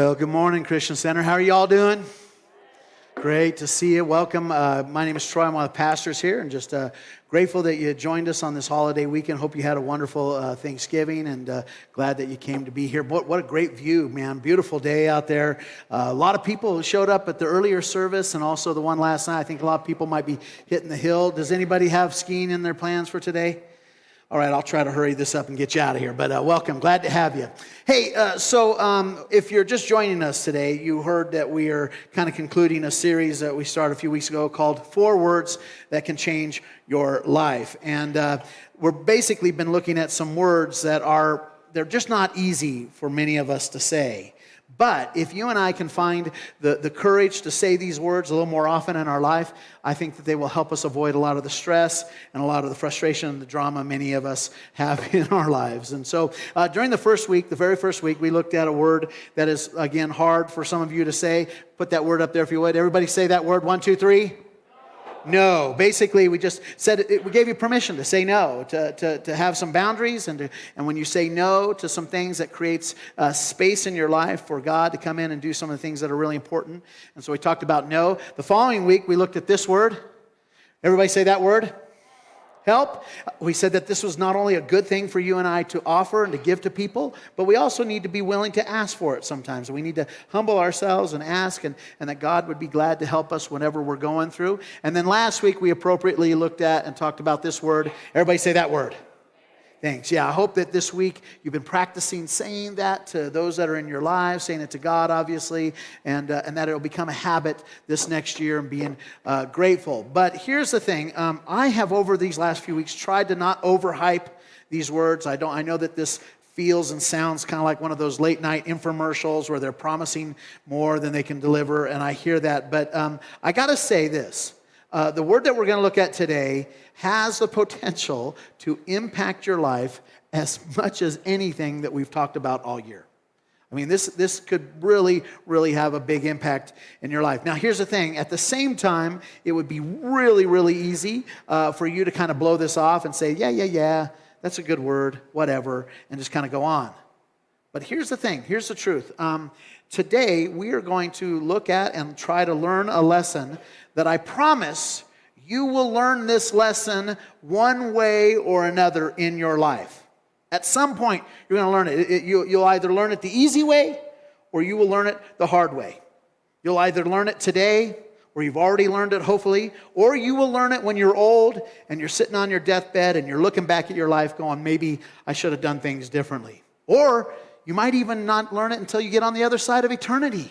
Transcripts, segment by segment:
Well, good morning, Christian Center. How are you all doing? Great to see you. Welcome. My name is Troy. I'm one of the pastors here, and just grateful that you joined us on this holiday weekend. Hope you had a wonderful Thanksgiving, and glad that you came to be here. What a great view, man. Beautiful day out there. A lot of people showed up at the earlier service and also the one last night. I think a lot of people might be hitting the hill. Does anybody have skiing in their plans for today? All right, I'll try to hurry this up and get you out of here, but welcome. Glad to have you. Hey, so if you're just joining us today, you heard that we are kind of concluding a series that we started a few weeks ago called 4 Words That Can Change Your Life. And we're basically been looking at some words that they're just not easy for many of us to say. But if you and I can find the courage to say these words a little more often in our life, I think that they will help us avoid a lot of the stress and a lot of the frustration and the drama many of us have in our lives. And so during the very first week, we looked at a word that is, again, hard for some of you to say. Put that word up there if you would. Everybody say that word. 1, 2, 3. No. Basically, we just said we gave you permission to say no, to have some boundaries, and when you say no to some things, that creates space in your life for God to come in and do some of the things that are really important. And so we talked about no. The following week, we looked at this word. Everybody say that word. Help. We said that this was not only a good thing for you and I to offer and to give to people, but we also need to be willing to ask for it sometimes. We need to humble ourselves and ask, and that God would be glad to help us whenever we're going through. And then last week, we appropriately looked at and talked about this word. Everybody say that word. Thanks. Yeah, I hope that this week you've been practicing saying that to those that are in your lives, saying it to God, obviously, and that it'll become a habit this next year and being grateful. But here's the thing. I have, over these last few weeks, tried to not overhype these words. I know that this feels and sounds kind of like one of those late night infomercials where they're promising more than they can deliver, and I hear that. But I got to say this. The word that we're going to look at today has the potential to impact your life as much as anything that we've talked about all year. I mean, this could really, really have a big impact in your life. Now, here's the thing. At the same time, it would be really, really easy for you to kind of blow this off and say, yeah, that's a good word, whatever, and just kind of go on. But here's the thing. Here's the truth. Today, we are going to look at and try to learn a lesson that I promise you will learn this lesson one way or another in your life. At some point, you're going to learn it. You'll either learn it the easy way or you will learn it the hard way. You'll either learn it today, or you've already learned it, hopefully, or you will learn it when you're old and you're sitting on your deathbed and you're looking back at your life going, maybe I should have done things differently. Or you might even not learn it until you get on the other side of eternity.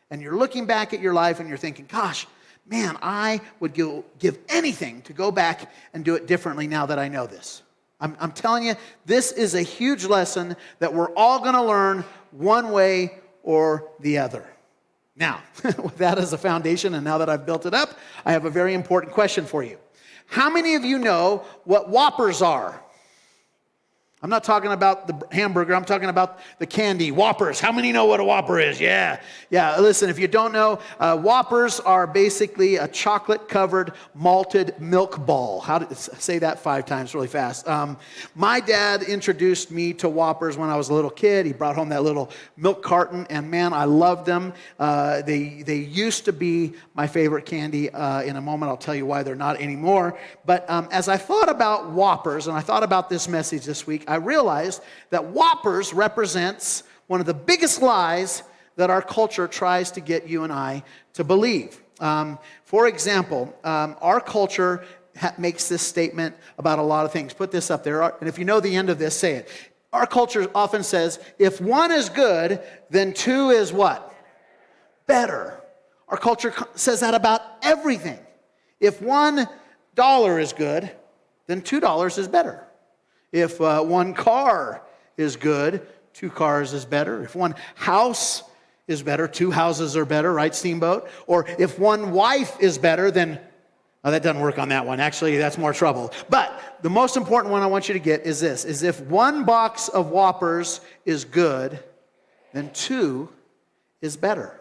And you're looking back at your life and you're thinking, gosh, man, I would give anything to go back and do it differently now that I know this. I'm telling you, this is a huge lesson that we're all going to learn one way or the other. Now, with that as a foundation, and now that I've built it up, I have a very important question for you. How many of you know what Whoppers are? I'm not talking about the hamburger. I'm talking about the candy, Whoppers. How many know what a Whopper is? Yeah. Listen, if you don't know, Whoppers are basically a chocolate-covered malted milk ball. Say that 5 times really fast. My dad introduced me to Whoppers when I was a little kid. He brought home that little milk carton, and man, I loved them. They used to be my favorite candy. In a moment, I'll tell you why they're not anymore. But as I thought about Whoppers, and I thought about this message this week, I realized that Whoppers represents one of the biggest lies that our culture tries to get you and I to believe. For example, our culture makes this statement about a lot of things. Put this up there, and if you know the end of this, say it. Our culture often says, if 1 is good, then 2 is what? Better. Our culture says that about everything. If $1 is good, then $2 is better. If 1 car is good, 2 cars is better. If 1 house is better, 2 houses are better, right, Steamboat? Or if 1 wife is better, then, that doesn't work on that one. Actually, that's more trouble. But the most important one I want you to get is this, is if 1 box of Whoppers is good, then 2 is better.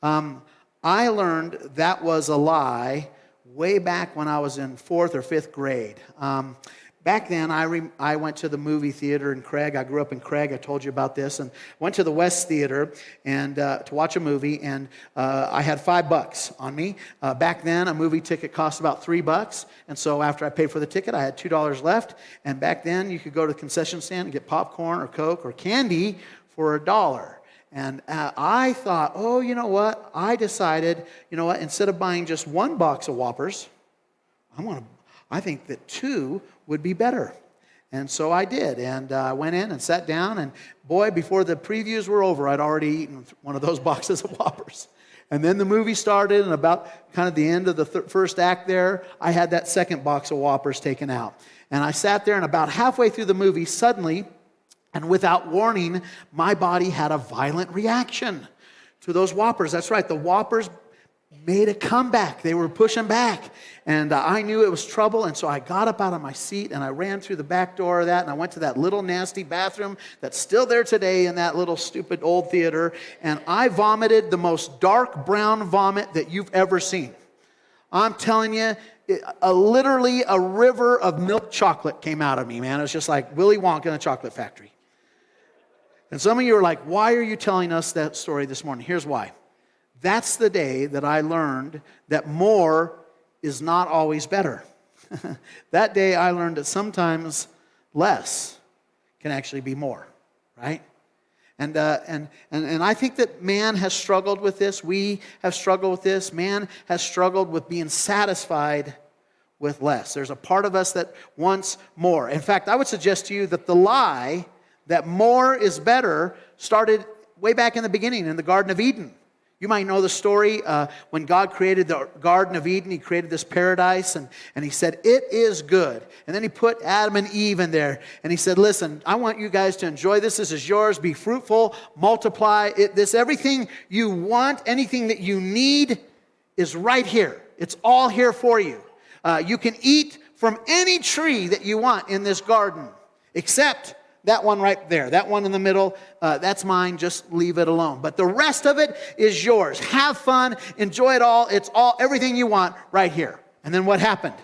I learned that was a lie way back when I was in 4th or 5th grade. back then, I went to the movie theater in Craig. I grew up in Craig. I told you about this. And went to the West Theater and to watch a movie. And I had $5 on me. Back then, a movie ticket cost about $3. And so after I paid for the ticket, I had $2 left. And back then, you could go to the concession stand and get popcorn or Coke or candy for $1. And I thought, oh, you know what? I decided, you know what? Instead of buying just one box of Whoppers, I think that 2 would be better. And so I did. And I went in and sat down. And boy, before the previews were over, I'd already eaten one of those boxes of Whoppers. And then the movie started, and about kind of the end of the first act there, I had that second box of Whoppers taken out. And I sat there, and about halfway through the movie, suddenly, and without warning, my body had a violent reaction to those Whoppers. That's right, the Whoppers made a comeback. They were pushing back. And I knew it was trouble, and so I got up out of my seat, and I ran through the back door of that, and I went to that little nasty bathroom that's still there today in that little stupid old theater, and I vomited the most dark brown vomit that you've ever seen. I'm telling you, literally a river of milk chocolate came out of me, man. It was just like Willy Wonka in a chocolate factory. And some of you are like, why are you telling us that story this morning? Here's why. That's the day that I learned that more is not always better. That day I learned that sometimes less can actually be more, right? And I think that man has struggled with this. We have struggled with this. Man has struggled with being satisfied with less. There's a part of us that wants more. In fact, I would suggest to you that the lie that more is better started way back in the beginning in the Garden of Eden. You might know the story when God created the Garden of Eden. He created this paradise, and he said, it is good. And then he put Adam and Eve in there, and he said, listen, I want you guys to enjoy this. This is yours. Be fruitful, multiply. Everything you want, anything that you need is right here. It's all here for you. You can eat from any tree that you want in this garden, except that one right there, that one in the middle, that's mine. Just leave it alone. But the rest of it is yours. Have fun. Enjoy it all. It's all everything you want right here. And then what happened?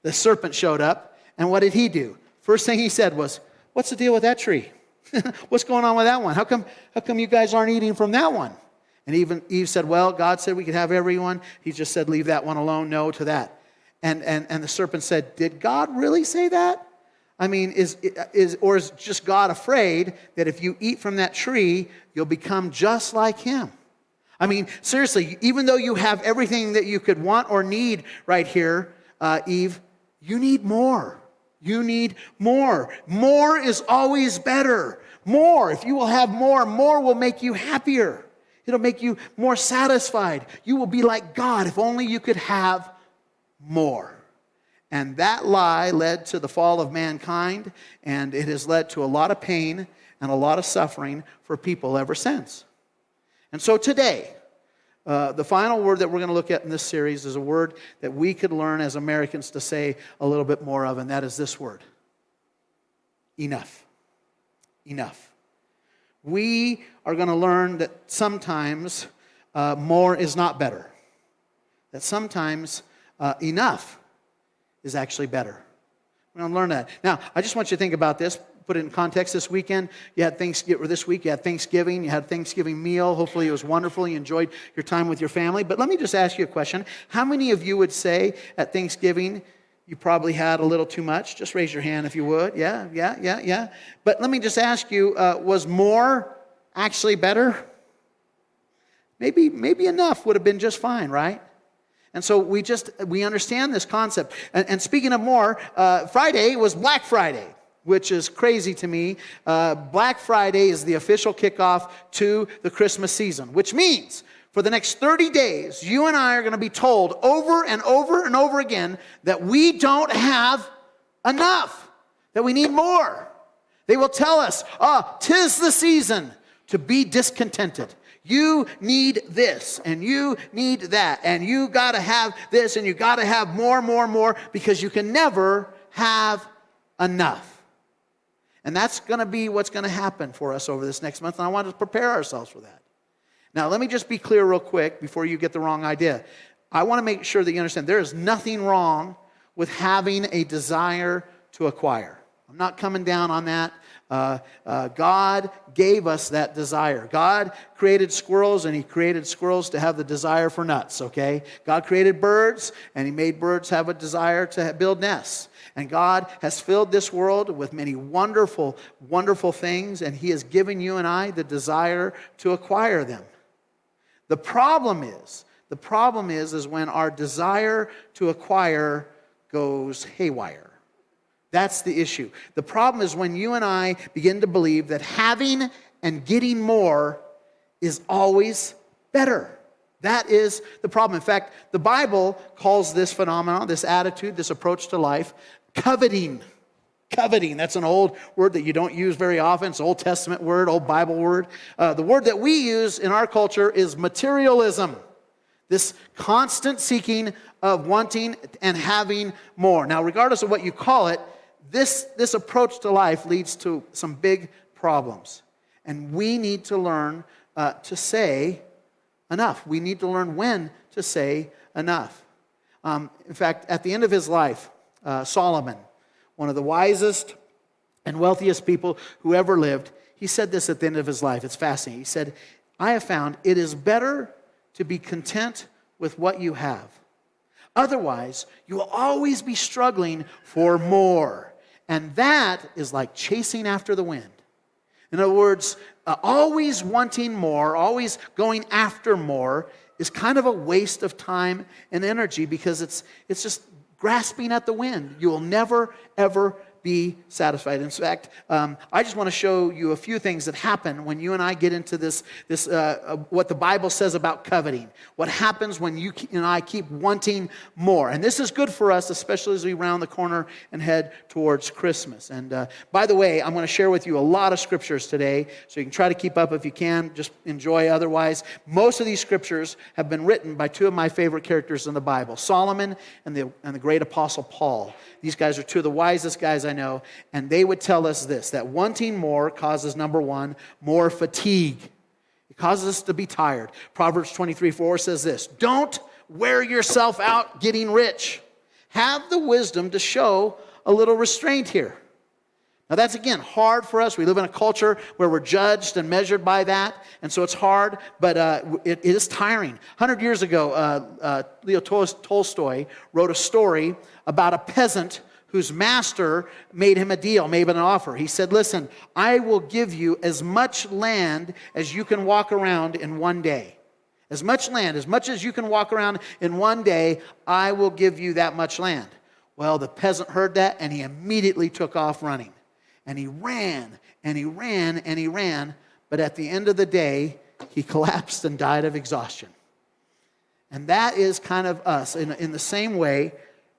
The serpent showed up. And what did he do? First thing he said was, what's the deal with that tree? What's going on with that one? How come you guys aren't eating from that one? And even Eve said, well, God said we could have everyone. He just said, leave that one alone. No to that. And the serpent said, did God really say that? I mean, is just God afraid that if you eat from that tree, you'll become just like him? I mean, seriously, even though you have everything that you could want or need right here, Eve, you need more. You need more. More is always better. More. If you will have more, more will make you happier. It'll make you more satisfied. You will be like God if only you could have more. And that lie led to the fall of mankind, and it has led to a lot of pain and a lot of suffering for people ever since. And so today, the final word that we're going to look at in this series is a word that we could learn as Americans to say a little bit more of, and that is this word: enough. Enough. We are going to learn that sometimes more is not better. That sometimes enough is actually better. We're going to learn that. Now, I just want you to think about this. Put it in context. This weekend, you had Thanksgiving. This week, you had Thanksgiving. You had a Thanksgiving meal. Hopefully, it was wonderful. You enjoyed your time with your family. But let me just ask you a question. How many of you would say at Thanksgiving you probably had a little too much? Just raise your hand if you would. Yeah. But let me just ask you, was more actually better? Maybe enough would have been just fine, right? And so we understand this concept. And speaking of more, Friday was Black Friday, which is crazy to me. Black Friday is the official kickoff to the Christmas season, which means for the next 30 days, you and I are going to be told over and over and over again that we don't have enough, that we need more. They will tell us, 'tis the season to be discontented. You need this, and you need that, and you got to have this, and you got to have more, because you can never have enough. And that's going to be what's going to happen for us over this next month, and I want to prepare ourselves for that. Now, let me just be clear real quick before you get the wrong idea. I want to make sure that you understand there is nothing wrong with having a desire to acquire. I'm not coming down on that. God gave us that desire. God created squirrels, and he created squirrels to have the desire for nuts, okay? God created birds, and he made birds have a desire to build nests. And God has filled this world with many wonderful, wonderful things, and he has given you and I the desire to acquire them. The problem is when our desire to acquire goes haywire. That's the issue. The problem is when you and I begin to believe that having and getting more is always better. That is the problem. In fact, the Bible calls this phenomenon, this attitude, this approach to life, coveting. Coveting, that's an old word that you don't use very often. It's an Old Testament word, old Bible word. The word that we use in our culture is materialism. This constant seeking of wanting and having more. Now, regardless of what you call it, this approach to life leads to some big problems. And we need to learn to say enough. We need to learn when to say enough. In fact, at the end of his life, Solomon, one of the wisest and wealthiest people who ever lived, he said this at the end of his life. It's fascinating. He said, I have found it is better to be content with what you have. Otherwise, you will always be struggling for more. And that is like chasing after the wind. In other words, always wanting more, always going after more is kind of a waste of time and energy because it's just grasping at the wind. You will never, ever be satisfied. In fact, I just want to show you a few things that happen when you and I get into this what the Bible says about coveting. What happens when you and I keep wanting more. And this is good for us, especially as we round the corner and head towards Christmas. And by the way, I'm going to share with you a lot of scriptures today, so you can try to keep up if you can. Just enjoy otherwise. Most of these scriptures have been written by two of my favorite characters in the Bible, Solomon and the great apostle Paul. These guys are two of the wisest guys I know, and they would tell us this, that wanting more causes, number one, more fatigue. It causes us to be tired. Proverbs 23:4 says this, don't wear yourself out getting rich. Have the wisdom to show a little restraint here. Now that's, again, hard for us. We live in a culture where we're judged and measured by that, and so it's hard, but it is tiring. 100 years ago, Leo Tolstoy wrote a story about a peasant whose master made him a deal, made him an offer. He said, listen, I will give you as much land as you can walk around in one day. As much land, as much as you can walk around in one day, I will give you that much land. Well, the peasant heard that, and he immediately took off running. And he ran, and he ran, and he ran. But at the end of the day, he collapsed and died of exhaustion. And that is kind of us. In the same way,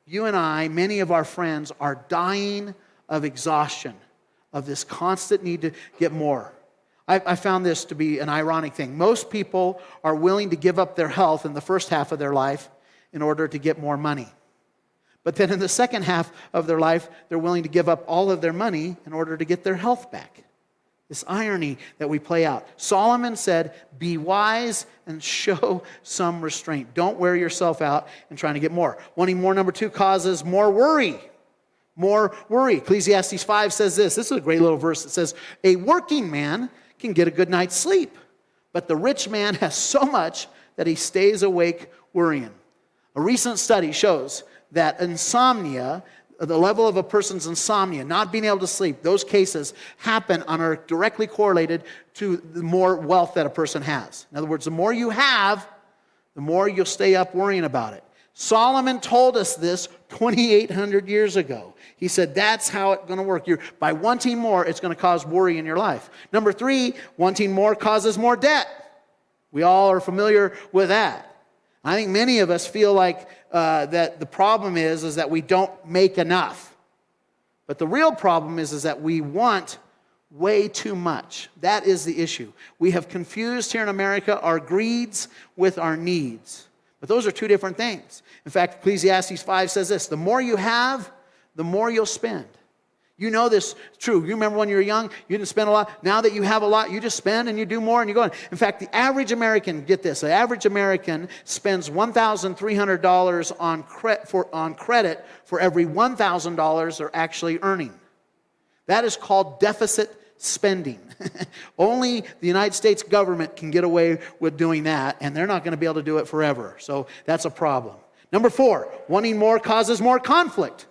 you and I, many of our friends, are dying of exhaustion, of this constant need to get more. I found this to be an ironic thing. Most people are willing to give up their health in the first half of their life in order to get more money. But then in the second half of their life, they're willing to give up all of their money in order to get their health back. This irony that we play out. Solomon said, be wise and show some restraint. Don't wear yourself out in trying to get more. Wanting more, number two, causes more worry. More worry. Ecclesiastes 5 says this. This is a great little verse that says, a working man can get a good night's sleep, but the rich man has so much that he stays awake worrying. A recent study shows that insomnia, the level of a person's insomnia, not being able to sleep, those cases happen and are directly correlated to the more wealth that a person has. In other words, the more you have, the more you'll stay up worrying about it. Solomon told us this 2,800 years ago. He said that's how it's going to work. By wanting more, it's going to cause worry in your life. Number three, wanting more causes more debt. We all are familiar with that. I think many of us feel like that the problem is that we don't make enough. But the real problem is that we want way too much. That is the issue. We have confused here in America our greeds with our needs. But those are two different things. In fact, Ecclesiastes 5 says this, the more you have, the more you'll spend. You know this is true. You remember when you were young, you didn't spend a lot. Now that you have a lot, you just spend and you do more and you go on. In fact, the average American, get this, the average American spends $1,300 on credit for every $1,000 they're actually earning. That is called deficit spending. Only the United States government can get away with doing that, and they're not going to be able to do it forever. So that's a problem. Number 4, wanting more causes more conflict.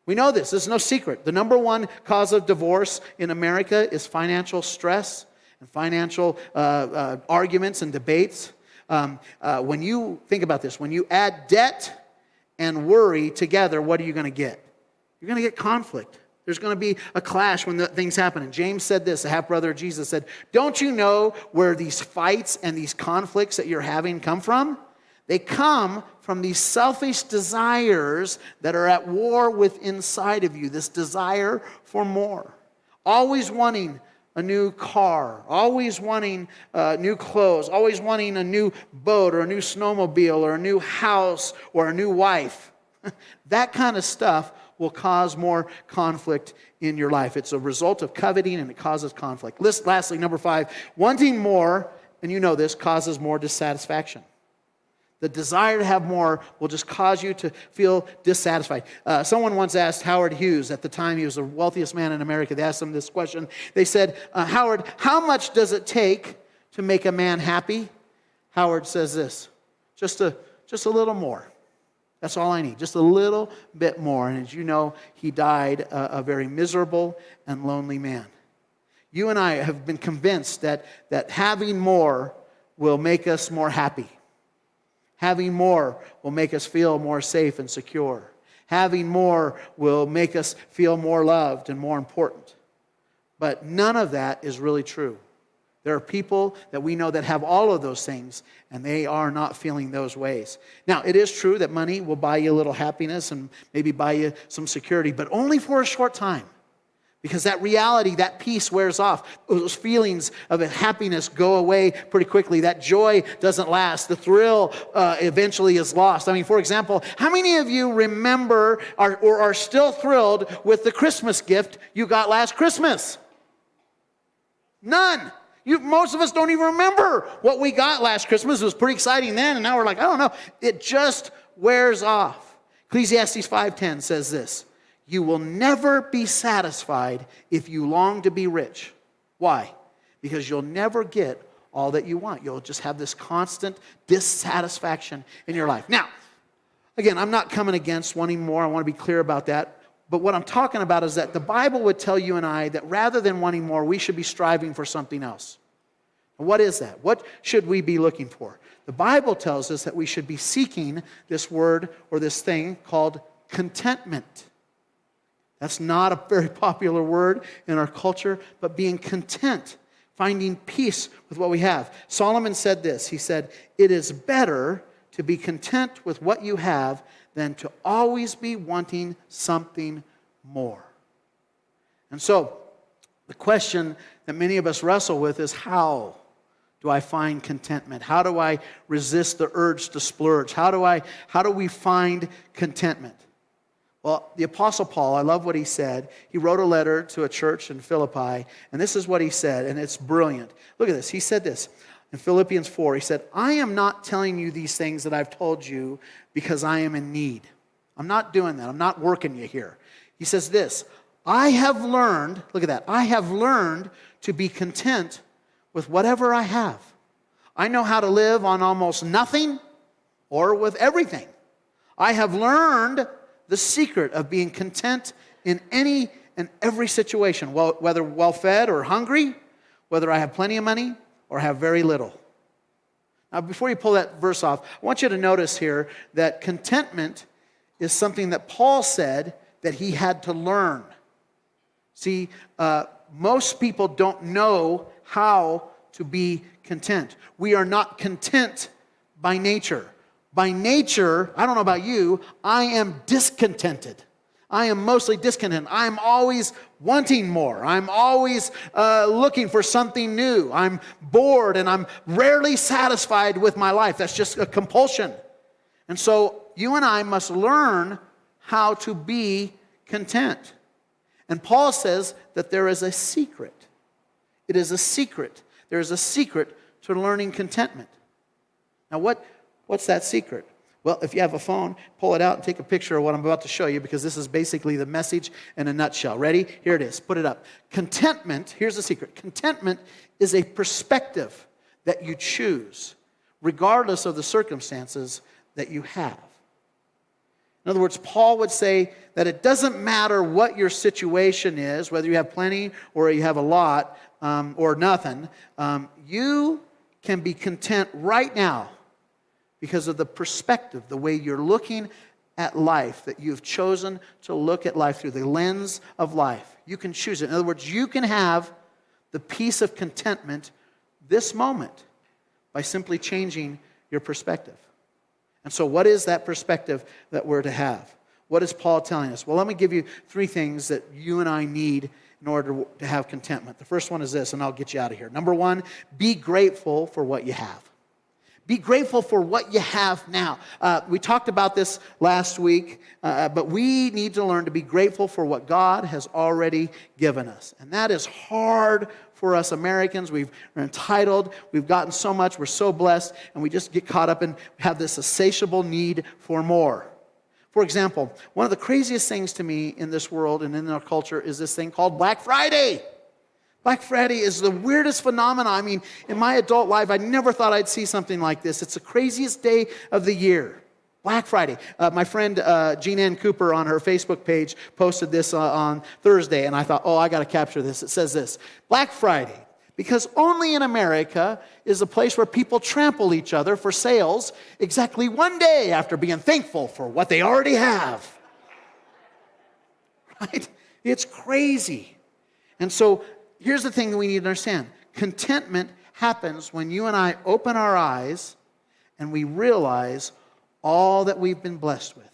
We know this. This is no secret. The number one cause of divorce in America is financial stress and financial arguments and debates. When you think about this, when you add debt and worry together, what are you going to get? You're going to get conflict. There's going to be a clash when things happen. And James said this, the half-brother of Jesus said, don't you know where these fights and these conflicts that you're having come from? They come from these selfish desires that are at war with inside of you, this desire for more. Always wanting a new car, always wanting new clothes, always wanting a new boat or a new snowmobile or a new house or a new wife. That kind of stuff will cause more conflict in your life. It's a result of coveting and it causes conflict. Lastly, number 5, wanting more, and you know this, causes more dissatisfaction. The desire to have more will just cause you to feel dissatisfied. Someone once asked Howard Hughes, at the time he was the wealthiest man in America, they asked him this question. They said, Howard, how much does it take to make a man happy? Howard says this, just a little more. That's all I need, just a little bit more. And as you know, he died a very miserable and lonely man. You and I have been convinced that having more will make us more happy. Having more will make us feel more safe and secure. Having more will make us feel more loved and more important. But none of that is really true. There are people that we know that have all of those things, and they are not feeling those ways. Now, it is true that money will buy you a little happiness and maybe buy you some security, but only for a short time. Because that reality, that peace wears off. Those feelings of happiness go away pretty quickly. That joy doesn't last. The thrill eventually is lost. I mean, for example, how many of you remember or are still thrilled with the Christmas gift you got last Christmas? None. Most of us don't even remember what we got last Christmas. It was pretty exciting then, and now we're like, I don't know. It just wears off. Ecclesiastes 5:10 says this, you will never be satisfied if you long to be rich. Why? Because you'll never get all that you want. You'll just have this constant dissatisfaction in your life. Now, again, I'm not coming against wanting more. I want to be clear about that. But what I'm talking about is that the Bible would tell you and I that rather than wanting more, we should be striving for something else. And what is that? What should we be looking for? The Bible tells us that we should be seeking this word or this thing called contentment. That's not a very popular word in our culture, but being content, finding peace with what we have. Solomon said this. He said, it is better to be content with what you have than to always be wanting something more. And so, the question that many of us wrestle with is, how do I find contentment? How do I resist the urge to splurge? How do we find contentment? Well, the Apostle Paul, I love what he said. He wrote a letter to a church in Philippi, and this is what he said, and it's brilliant. Look at this. He said this in Philippians 4. He said, I am not telling you these things that I've told you because I am in need. I'm not doing that. I'm not working you here. He says this, I have learned, look at that, I have learned to be content with whatever I have. I know how to live on almost nothing or with everything. I have learned the secret of being content in any and every situation, whether well-fed or hungry, whether I have plenty of money or have very little. Now, before you pull that verse off, I want you to notice here that contentment is something that Paul said that he had to learn. See, most people don't know how to be content. We are not content by nature. By nature, I don't know about you, I am discontented. I am mostly discontent. I'm always wanting more. I'm always looking for something new. I'm bored and I'm rarely satisfied with my life. That's just a compulsion. And so you and I must learn how to be content. And Paul says that there is a secret. It is a secret. There is a secret to learning contentment. Now, what's that secret? Well, if you have a phone, pull it out and take a picture of what I'm about to show you, because this is basically the message in a nutshell. Ready? Here it is. Put it up. Contentment, here's the secret. Contentment is a perspective that you choose, regardless of the circumstances that you have. In other words, Paul would say that it doesn't matter what your situation is, whether you have plenty or you have a lot or nothing, you can be content right now because of the perspective, the way you're looking at life, that you've chosen to look at life through the lens of life. You can choose it. In other words, you can have the peace of contentment this moment by simply changing your perspective. And so what is that perspective that we're to have? What is Paul telling us? Well, let me give you 3 things that you and I need in order to have contentment. The first one is this, and I'll get you out of here. Number 1, be grateful for what you have. Be grateful for what you have now. We talked about this last week, but we need to learn to be grateful for what God has already given us. And that is hard for us Americans. We're entitled. We've gotten so much. We're so blessed. And we just get caught up and have this insatiable need for more. For example, one of the craziest things to me in this world and in our culture is this thing called Black Friday. Black Friday is the weirdest phenomenon. I mean, in my adult life, I never thought I'd see something like this. It's the craziest day of the year. Black Friday. My friend Jean Ann Cooper on her Facebook page posted this on Thursday, and I thought, I got to capture this. It says this: Black Friday, because only in America is a place where people trample each other for sales exactly one day after being thankful for what they already have. Right? It's crazy. And so here's the thing that we need to understand. Contentment happens when you and I open our eyes and we realize all that we've been blessed with.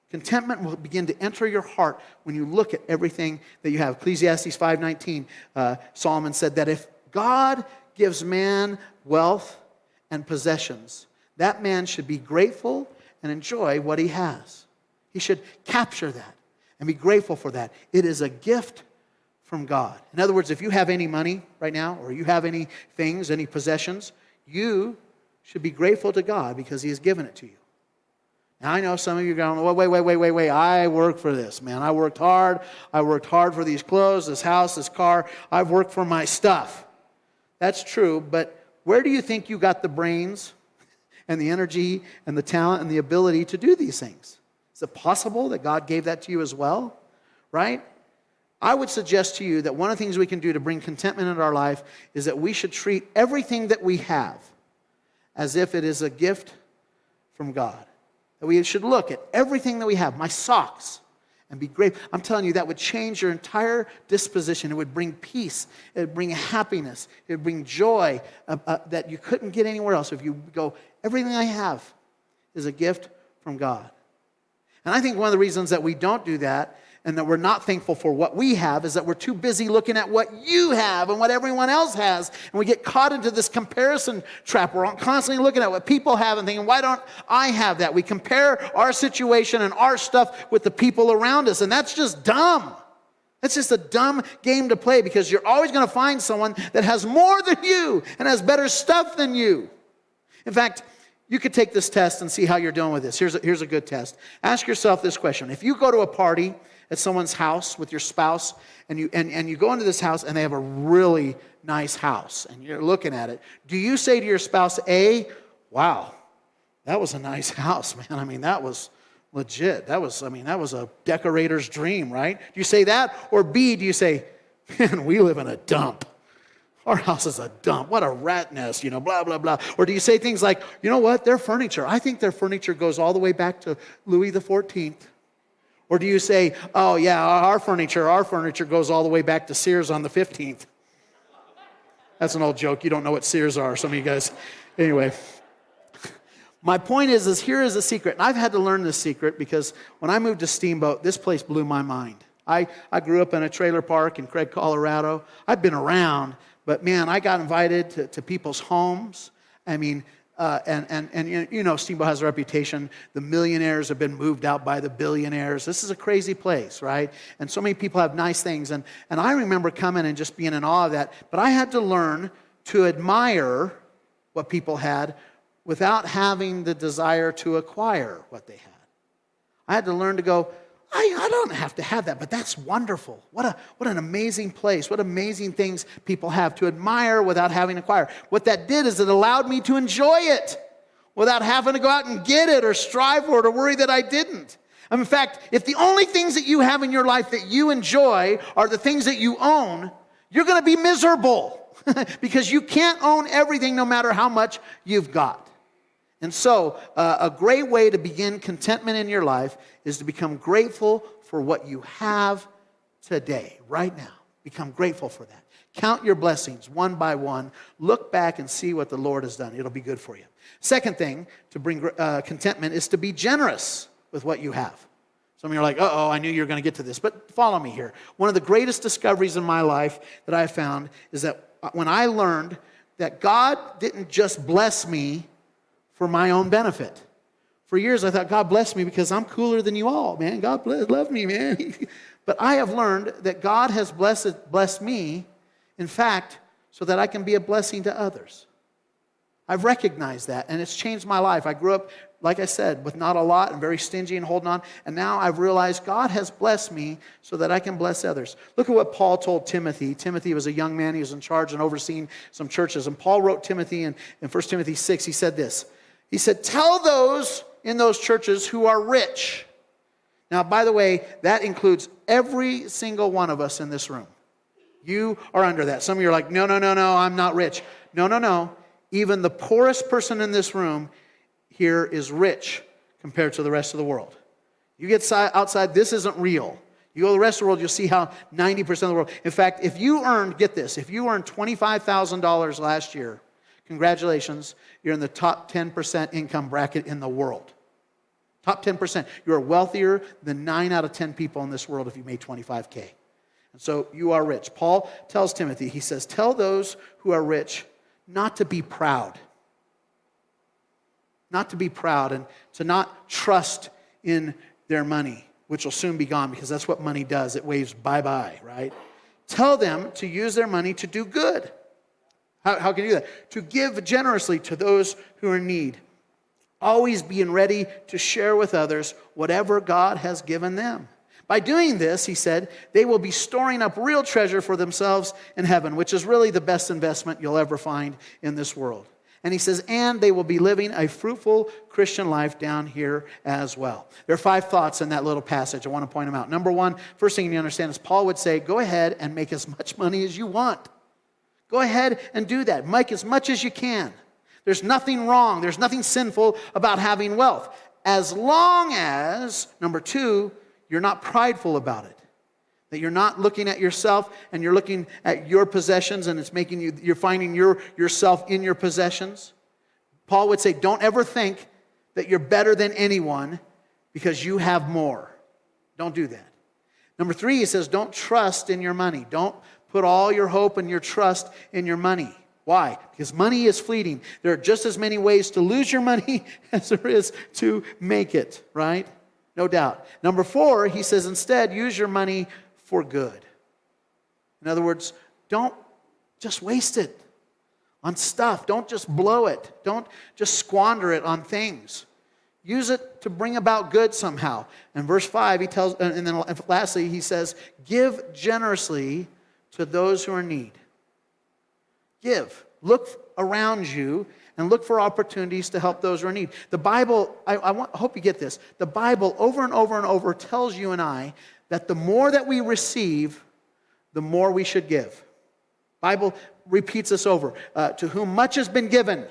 Contentment will begin to enter your heart when you look at everything that you have. Ecclesiastes 5:19, Solomon said that if God gives man wealth and possessions, that man should be grateful and enjoy what he has. He should capture that and be grateful for that. It is a gift from God. In other words, if you have any money right now, or you have any things, any possessions, you should be grateful to God because he has given it to you. Now, I know some of you are going, wait, I worked for this, man. I worked hard. I worked hard for these clothes, this house, this car. I've worked for my stuff. That's true, but where do you think you got the brains and the energy and the talent and the ability to do these things? Is it possible that God gave that to you as well? Right? I would suggest to you that one of the things we can do to bring contentment into our life is that we should treat everything that we have as if it is a gift from God. That we should look at everything that we have, my socks, and be grateful. I'm telling you, that would change your entire disposition. It would bring peace. It would bring happiness. It would bring joy that you couldn't get anywhere else. If you go, everything I have is a gift from God. And I think one of the reasons that we don't do that and that we're not thankful for what we have is that we're too busy looking at what you have and what everyone else has. And we get caught into this comparison trap. We're constantly looking at what people have and thinking, why don't I have that? We compare our situation and our stuff with the people around us. And that's just dumb. That's just a dumb game to play, because you're always going to find someone that has more than you and has better stuff than you. In fact, you could take this test and see how you're doing with this. Here's a good test. Ask yourself this question. If you go to a party at someone's house with your spouse, and you go into this house and they have a really nice house, and you're looking at it, do you say to your spouse, A, wow, that was a nice house, man. I mean, that was legit. That was a decorator's dream, right? Do you say that? Or B, do you say, man, we live in a dump. Our house is a dump. What a rat nest, blah, blah, blah. Or do you say things like, you know what, their furniture, I think their furniture goes all the way back to Louis XIV. Or do you say, oh yeah, our furniture goes all the way back to Sears on the 15th. That's an old joke. You don't know what Sears are, some of you guys. Anyway, my point is here is a secret. And I've had to learn this secret because when I moved to Steamboat, this place blew my mind. I grew up in a trailer park in Craig, Colorado. I've been around, but man, I got invited to people's homes. I mean, And you know, Steamboat has a reputation. The millionaires have been moved out by the billionaires. This is a crazy place, right? And so many people have nice things. And I remember coming and just being in awe of that. But I had to learn to admire what people had without having the desire to acquire what they had. I had to learn to go, I don't have to have that, but that's wonderful. What an amazing place. What amazing things people have to admire without having to acquire. What that did is it allowed me to enjoy it without having to go out and get it or strive for it or worry that I didn't. In fact, if the only things that you have in your life that you enjoy are the things that you own, you're going to be miserable because you can't own everything no matter how much you've got. And so, a great way to begin contentment in your life is to become grateful for what you have today, right now. Become grateful for that. Count your blessings one by one. Look back and see what the Lord has done. It'll be good for you. Second thing to bring contentment is to be generous with what you have. Some of you are like, uh-oh, I knew you were going to get to this. But follow me here. One of the greatest discoveries in my life that I found is that when I learned that God didn't just bless me for my own benefit. For years, I thought, God bless me because I'm cooler than you all, man. God love me, man. But I have learned that God has blessed me, in fact, so that I can be a blessing to others. I've recognized that, and it's changed my life. I grew up, like I said, with not a lot and very stingy and holding on. And now I've realized God has blessed me so that I can bless others. Look at what Paul told Timothy. Timothy was a young man. He was in charge and overseeing some churches. And Paul wrote Timothy in 1 Timothy 6. He said this. He said, tell those in those churches who are rich. Now, by the way, that includes every single one of us in this room. You are under that. Some of you are like, no, I'm not rich. No. Even the poorest person in this room here is rich compared to the rest of the world. You get outside, this isn't real. You go to the rest of the world, you'll see how 90% of the world. In fact, if you earned, get this, if you earned $25,000 last year, congratulations, you're in the top 10% income bracket in the world. Top 10%. You are wealthier than 9 out of 10 people in this world if you made $25K. And so you are rich. Paul tells Timothy, he says, tell those who are rich not to be proud. Not to be proud and to not trust in their money, which will soon be gone because that's what money does. It waves bye-bye, right? Tell them to use their money to do good. How can you do that? To give generously to those who are in need. Always being ready to share with others whatever God has given them. By doing this, he said, they will be storing up real treasure for themselves in heaven, which is really the best investment you'll ever find in this world. And he says, and they will be living a fruitful Christian life down here as well. There are 5 thoughts in that little passage. I want to point them out. Number 1, first thing you need to understand is Paul would say, go ahead and make as much money as you want. Go ahead and do that. Make as much as you can. There's nothing wrong. There's nothing sinful about having wealth. As long as, number 2, you're not prideful about it. That you're not looking at yourself and you're looking at your possessions and it's making you're finding yourself in your possessions. Paul would say, don't ever think that you're better than anyone because you have more. Don't do that. Number 3, he says, don't trust in your money. Don't put all your hope and your trust in your money. Why? Because money is fleeting. There are just as many ways to lose your money as there is to make it, right? No doubt. Number 4, he says, instead, use your money for good. In other words, don't just waste it on stuff. Don't just blow it. Don't just squander it on things. Use it to bring about good somehow. In verse 5, he tells, and then lastly, he says, give generously to those who are in need. Give. Look around you and look for opportunities to help those who are in need. The Bible, I hope you get this. The Bible over and over and over tells you and I that the more that we receive, the more we should give. Bible repeats this over. To whom much has been given,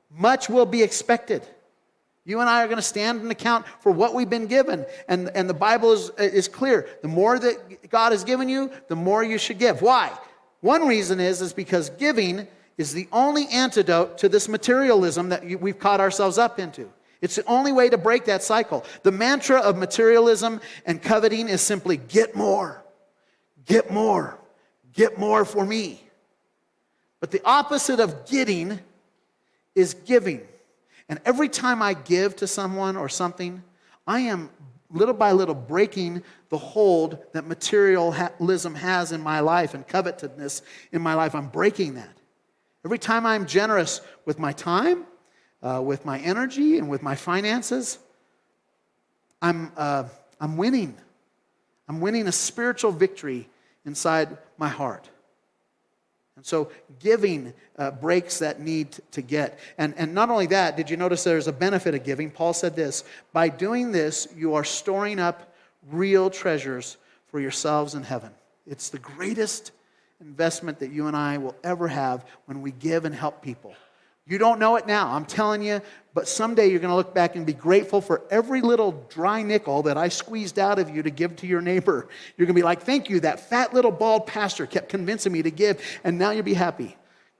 much will be expected. You and I are going to stand and account for what we've been given. And the Bible is clear. The more that God has given you, the more you should give. Why? One reason is because giving is the only antidote to this materialism that we've caught ourselves up into. It's the only way to break that cycle. The mantra of materialism and coveting is simply get more, get more, get more for me. But the opposite of getting is giving. And every time I give to someone or something, I am little by little breaking the hold that materialism has in my life and covetousness in my life. I'm breaking that. Every time I'm generous with my time, with my energy, and with my finances, I'm winning. I'm winning a spiritual victory inside my heart. And so giving breaks that need to get. And not only that, did you notice there's a benefit of giving? Paul said this, by doing this, you are storing up real treasures for yourselves in heaven. It's the greatest investment that you and I will ever have when we give and help people. You don't know it now, I'm telling you, but someday you're going to look back and be grateful for every little dry nickel that I squeezed out of you to give to your neighbor. You're going to be like, thank you, that fat little bald pastor kept convincing me to give, and now you'll be happy.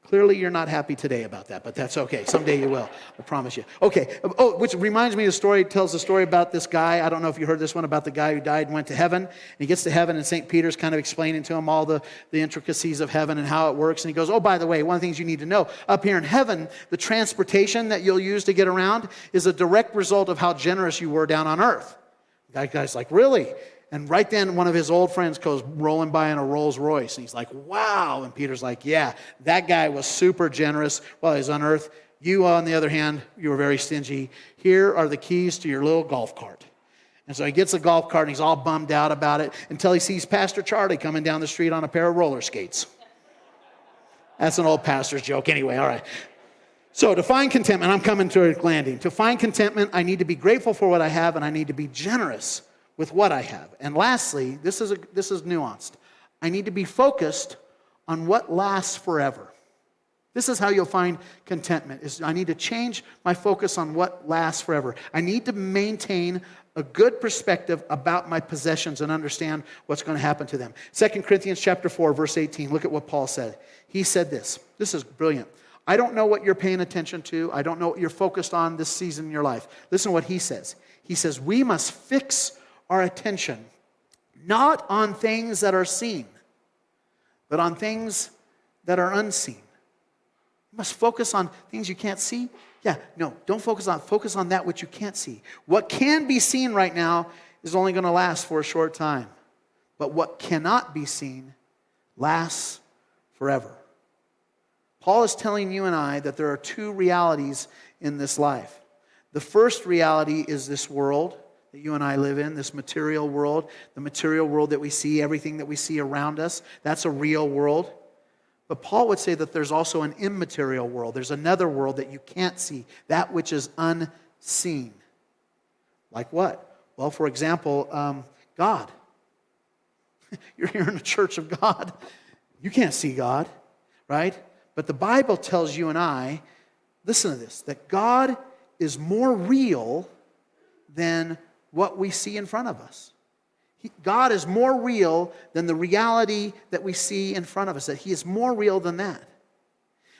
Clearly, you're not happy today about that, but that's okay. Someday you will, I promise you. Okay, which reminds me of the story, tells the story about this guy. I don't know if you heard this one, about the guy who died and went to heaven. And he gets to heaven, and St. Peter's kind of explaining to him all the intricacies of heaven and how it works. And he goes, oh, by the way, one of the things you need to know, up here in heaven, the transportation that you'll use to get around is a direct result of how generous you were down on earth. That guy's like, really? And right then, one of his old friends goes rolling by in a Rolls Royce. And he's like, wow. And Peter's like, yeah, that guy was super generous while he was on earth. You, on the other hand, you were very stingy. Here are the keys to your little golf cart. And so he gets a golf cart, and he's all bummed out about it until he sees Pastor Charlie coming down the street on a pair of roller skates. That's an old pastor's joke anyway, all right. So to find contentment, I'm coming to a landing. To find contentment, I need to be grateful for what I have, and I need to be generous with what I have. And lastly, this is nuanced. I need to be focused on what lasts forever. This is how you'll find contentment. I need to change my focus on what lasts forever. I need to maintain a good perspective about my possessions and understand what's going to happen to them. 2 Corinthians chapter 4, verse 18. Look at what Paul said. He said this. This is brilliant. I don't know what you're paying attention to. I don't know what you're focused on this season in your life. Listen to what he says. He says, we must fix our attention not on things that are seen, but on things that are unseen. You must focus on things you can't see. Yeah, no, don't focus on that which you can't see. What can be seen right now is only going to last for a short time. But what cannot be seen lasts forever. Paul is telling you and I that there are two realities in this life. The first reality is this world that you and I live in, this material world, the material world that we see, everything that we see around us. That's a real world. But Paul would say that there's also an immaterial world. There's another world that you can't see, that which is unseen. Like what? Well, for example, God. You're here in the church of God. You can't see God, right? But the Bible tells you and I, listen to this, that God is more real than what we see in front of us. God is more real than the reality that we see in front of us, that he is more real than that.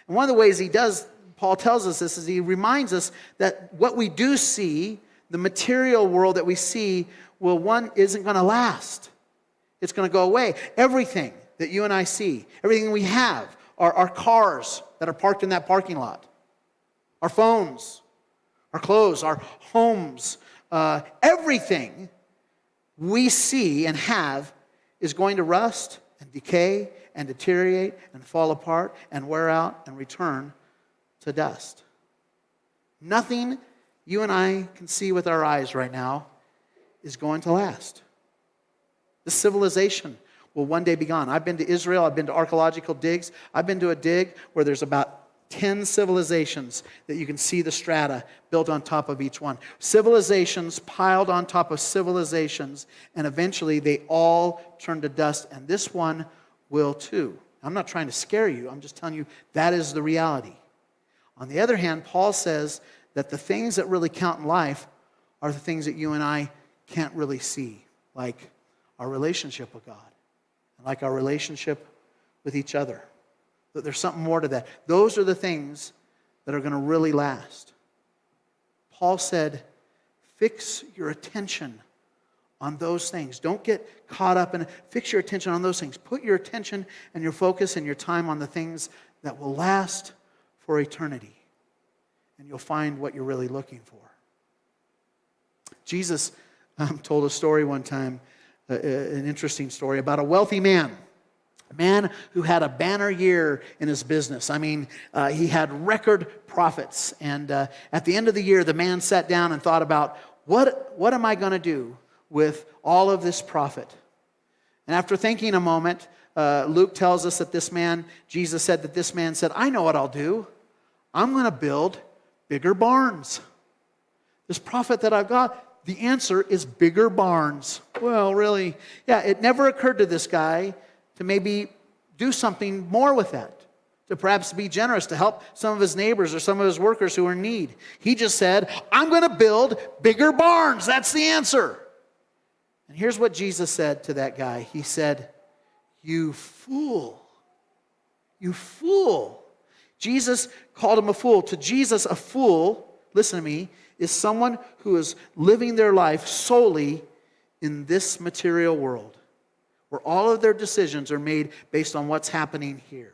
And one of the ways he does, Paul tells us this, is he reminds us that what we do see, the material world that we see, isn't going to last. It's going to go away. Everything that you and I see, everything we have, our cars that are parked in that parking lot, our phones, our clothes, our homes, everything we see and have is going to rust and decay and deteriorate and fall apart and wear out and return to dust. Nothing you and I can see with our eyes right now is going to last. This civilization will one day be gone. I've been to Israel. I've been to archaeological digs. I've been to a dig where there's about 10 civilizations that you can see the strata built on top of each one. Civilizations piled on top of civilizations, and eventually they all turn to dust, and this one will too. I'm not trying to scare you. I'm just telling you that is the reality. On the other hand, Paul says that the things that really count in life are the things that you and I can't really see, like our relationship with God, and like our relationship with each other. That there's something more to that. Those are the things that are going to really last. Paul said, fix your attention on those things. Don't get caught up in it. Fix your attention on those things. Put your attention and your focus and your time on the things that will last for eternity. and you'll find what you're really looking for. Jesus told a story one time, an interesting story about a wealthy man. A man who had a banner year in his business. I mean, he had record profits. And at the end of the year, the man sat down and thought about, what am I going to do with all of this profit? And after thinking a moment, Luke tells us that Jesus said that this man said, I know what I'll do. I'm going to build bigger barns. This profit that I've got, the answer is bigger barns. Well, really? Yeah, it never occurred to this guy to maybe do something more with that, to perhaps be generous, to help some of his neighbors or some of his workers who are in need. He just said, I'm going to build bigger barns. That's the answer. And here's what Jesus said to that guy. He said, you fool. You fool. Jesus called him a fool. To Jesus, a fool, listen to me, is someone who is living their life solely in this material world, where all of their decisions are made based on what's happening here.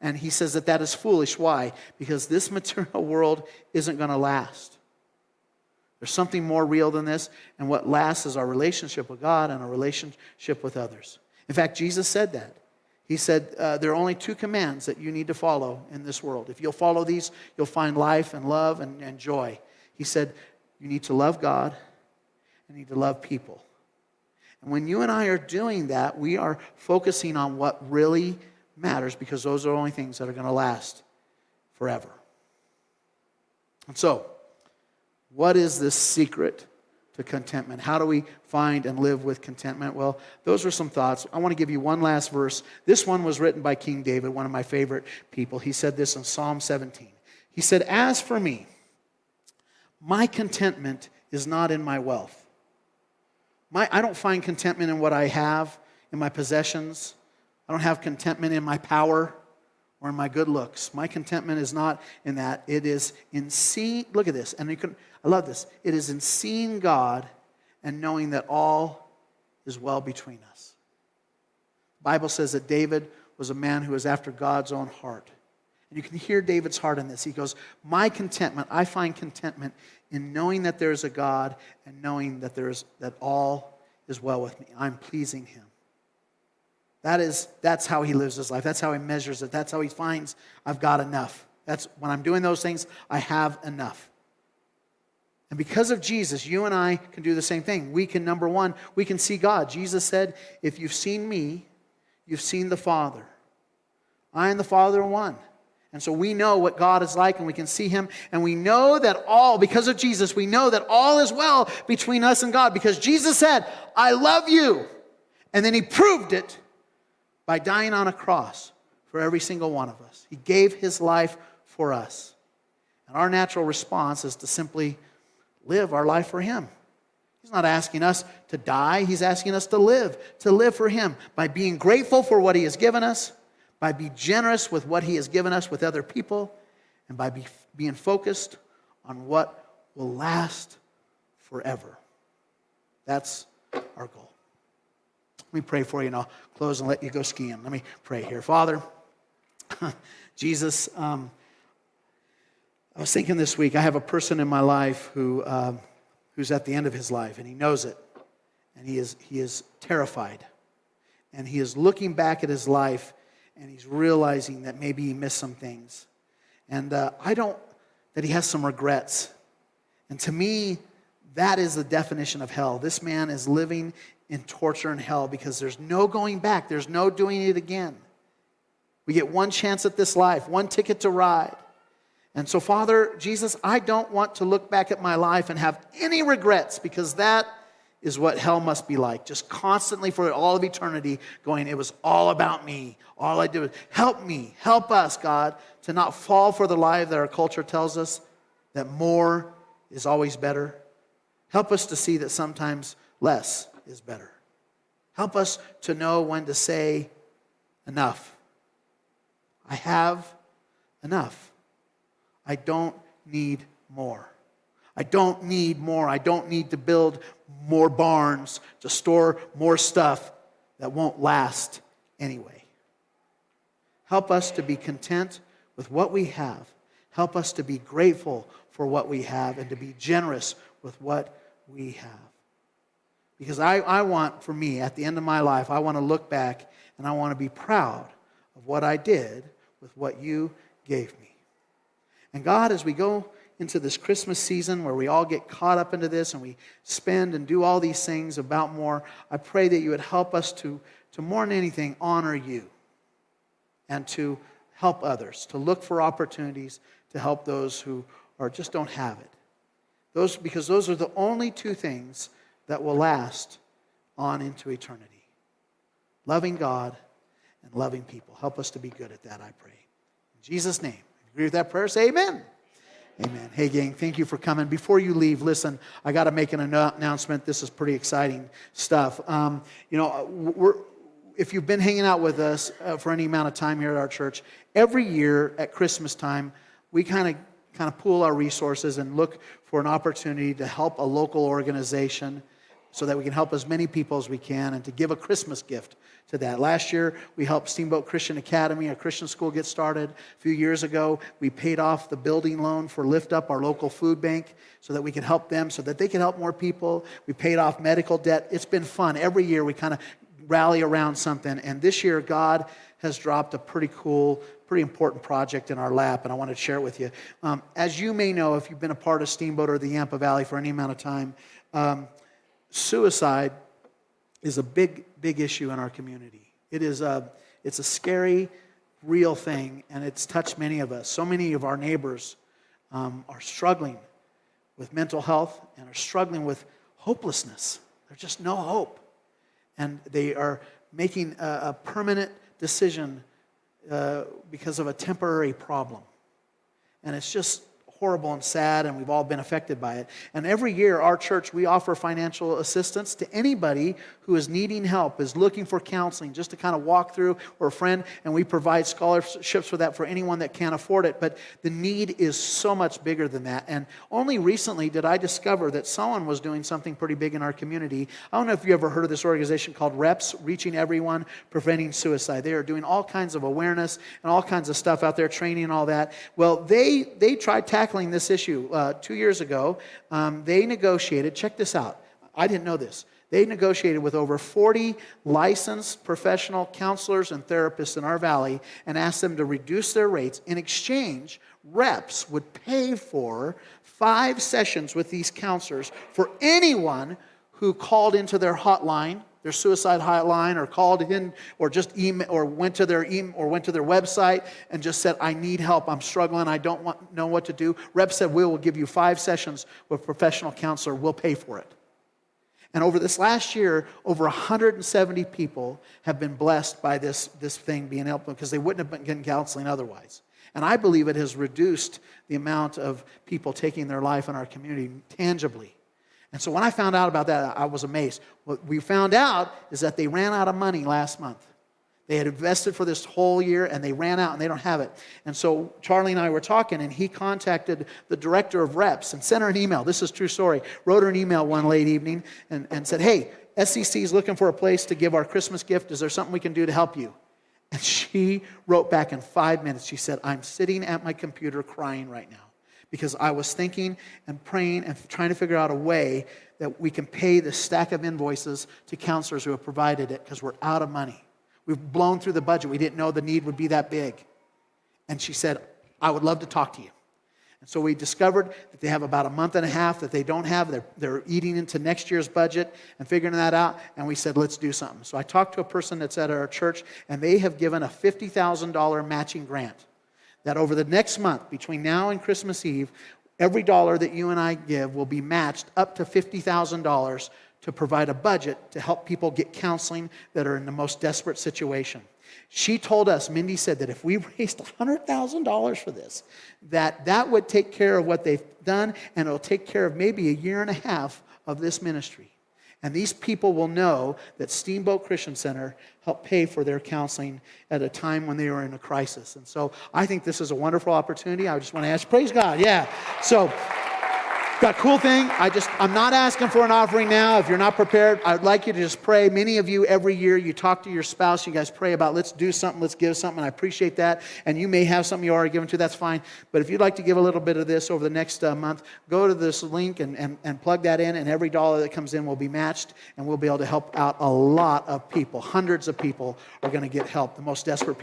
And he says that is foolish. Why? Because this material world isn't going to last. There's something more real than this, and what lasts is our relationship with God and our relationship with others. In fact, Jesus said that. He said there are only 2 commands that you need to follow in this world. If you'll follow these, you'll find life and love and joy. He said you need to love God and you need to love people. And when you and I are doing that, we are focusing on what really matters, because those are the only things that are going to last forever. And so, what is this secret to contentment? How do we find and live with contentment? Well, those are some thoughts. I want to give you one last verse. This one was written by King David, one of my favorite people. He said this in Psalm 17. He said, as for me, my contentment is not in my wealth. I don't find contentment in what I have, in my possessions. I don't have contentment in my power or in my good looks. My contentment is not in that. It is in seeing, look at this, and I love this. It is in seeing God and knowing that all is well between us. The Bible says that David was a man who was after God's own heart. And you can hear David's heart in this. He goes, my contentment, I find contentment in knowing that there is a God and knowing that all is well with me. I'm pleasing him. That's how he lives his life. That's how he measures it. That's how he finds I've got enough. That's when I'm doing those things, I have enough. And because of Jesus, you and I can do the same thing. We can, number one, we can see God. Jesus said, if you've seen me, you've seen the Father. I and the Father are one. And so we know what God is like, and we can see him. And we know that because of Jesus, we know that all is well between us and God. Because Jesus said, I love you. And then he proved it by dying on a cross for every single one of us. He gave his life for us. And our natural response is to simply live our life for him. He's not asking us to die. He's asking us to live for him by being grateful for what he has given us, by being generous with what he has given us with other people, and by being focused on what will last forever. That's our goal. Let me pray for you, and I'll close and let you go skiing. Let me pray here. Father, Jesus, I was thinking this week, I have a person in my life who's at the end of his life, and he knows it, and he is terrified, and he is looking back at his life, and he's realizing that maybe he missed some things, and that he has some regrets, and to me, that is the definition of hell. This man is living in torture and hell because there's no going back. There's no doing it again. We get one chance at this life, one ticket to ride. And so, Father, Jesus, I don't want to look back at my life and have any regrets, because that is what hell must be like. Just constantly for all of eternity going, it was all about me. All I did was help me, help us, God, to not fall for the lie that our culture tells us, that more is always better. Help us to see that sometimes less is better. Help us to know when to say enough. I have enough. I don't need more. I don't need more. I don't need to build more barns to store more stuff that won't last anyway. Help us to be content with what we have. Help us to be grateful for what we have and to be generous with what we have. Because I want, for me, at the end of my life, I want to look back and I want to be proud of what I did with what you gave me. And God, as we go into this Christmas season where we all get caught up into this and we spend and do all these things about more, I pray that you would help us to more than anything, honor you and to help others, to look for opportunities to help those who just don't have it. Because those are the only two things that will last on into eternity. Loving God and loving people. Help us to be good at that, I pray. In Jesus' name. If you agree with that prayer, say amen. Amen. Hey, gang, thank you for coming. Before you leave, listen, I got to make an announcement. This is pretty exciting stuff. If you've been hanging out with us for any amount of time here at our church, every year at Christmas time, we kind of pool our resources and look for an opportunity to help a local organization so that we can help as many people as we can and to give a Christmas gift to that. Last year, we helped Steamboat Christian Academy, a Christian school, get started. A few years ago, we paid off the building loan for Lift Up, our local food bank, so that we could help them, so that they could help more people. We paid off medical debt. It's been fun. Every year, we kind of rally around something. And this year, God has dropped a pretty cool, pretty important project in our lap, and I wanted to share it with you. As you may know, if you've been a part of Steamboat or the Yampa Valley for any amount of time, suicide is a big issue in our community. It's a scary, real thing, and it's touched many of us. So many of our neighbors are struggling with mental health and are struggling with hopelessness. There's just no hope. And they are making a permanent decision because of a temporary problem. And it's just horrible and sad, and we've all been affected by it. And every year, our church, we offer financial assistance to anybody who is needing help, is looking for counseling, just to kind of walk through, or a friend, and we provide scholarships for that for anyone that can't afford it. But the need is so much bigger than that. And only recently did I discover that someone was doing something pretty big in our community. I don't know if you ever heard of this organization called REPS, Reaching Everyone, Preventing Suicide. They are doing all kinds of awareness and all kinds of stuff out there, training and all that. Well, they tried tackling this issue 2 years ago. They negotiated, check this out, I didn't know this. They negotiated with over 40 licensed professional counselors and therapists in our valley and asked them to reduce their rates. In exchange, reps would pay for 5 sessions with these counselors for anyone who called into their hotline, their suicide hotline, or called in, or just email, or went to their email, or went to their website and just said, "I need help. I'm struggling. I don't know what to do." Reps said, "We will give you 5 sessions with a professional counselor. We'll pay for it." And over this last year, over 170 people have been blessed by this thing being helped because they wouldn't have been getting counseling otherwise. And I believe it has reduced the amount of people taking their life in our community tangibly. And so when I found out about that, I was amazed. What we found out is that they ran out of money last month. They had invested for this whole year, and they ran out, and they don't have it. And so Charlie and I were talking, and he contacted the director of reps and sent her an email. This is a true story. Wrote her an email one late evening and said, "Hey, SCC is looking for a place to give our Christmas gift. Is there something we can do to help you?" And she wrote back in 5 minutes. She said, "I'm sitting at my computer crying right now because I was thinking and praying and trying to figure out a way that we can pay the stack of invoices to counselors who have provided it because we're out of money. We've blown through the budget. We didn't know the need would be that big." And she said, "I would love to talk to you." And so we discovered that they have about a month and a half that they don't have. They're eating into next year's budget and figuring that out. And we said, let's do something. So I talked to a person that's at our church, and they have given a $50,000 matching grant that over the next month, between now and Christmas Eve, every dollar that you and I give will be matched up to $50,000 to provide a budget to help people get counseling that are in the most desperate situation. She told us, Mindy said, that if we raised $100,000 for this, that would take care of what they've done, and it'll take care of maybe a year and a half of this ministry. And these people will know that Steamboat Christian Center helped pay for their counseling at a time when they were in a crisis. And so I think this is a wonderful opportunity. I just want to ask, praise God, yeah. So Got a cool thing. I'm not asking for an offering now. If you're not prepared, I'd like you to just pray. Many of you, every year, you talk to your spouse, you guys pray about, let's do something, let's give something, and I appreciate that. And you may have something you already given to, that's fine. But if you'd like to give a little bit of this over the next month, go to this link and plug that in, and every dollar that comes in will be matched, and we'll be able to help out a lot of people. Hundreds of people are going to get help, the most desperate people.